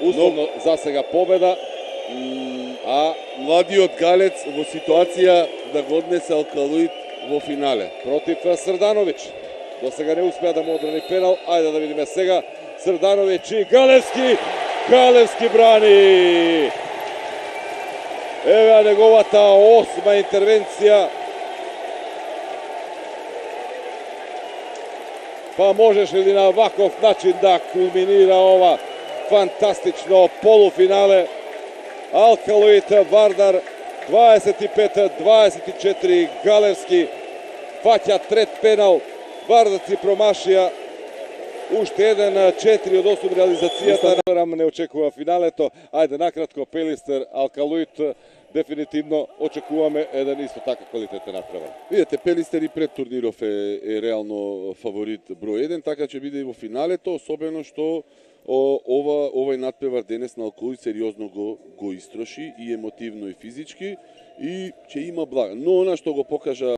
условно за сега победа, а младиот галец во ситуација да го однесе Алкалуит во финале. Против Срдановиќ. До сега не успеа да му одрани пенал. Ајде да видиме сега. Срдановиќ и Галевски. Галевски брани. Ева неговата 8-ма интервенција. Па можеш ли на ваков начин да кулминира ова фантастично полуфинале? Алкалуит Вардар 25-24, Галевски фаќа трет пенал, Вардар си промашија уште еден 4 од 8 реализацијата. Не очекува финалето. Ајде накратко, Пелистер, Алкалуит, дефинитивно очекуваме еден исто така квалитетен надпревар. Видете, Пелистер и пред турниров е реално фаворит број 1, така ќе биде и во финалето, особено што овај надпревар денес на Алкалуит сериозно го истроши и емотивно и физички и ќе има блага. Но она што го покажа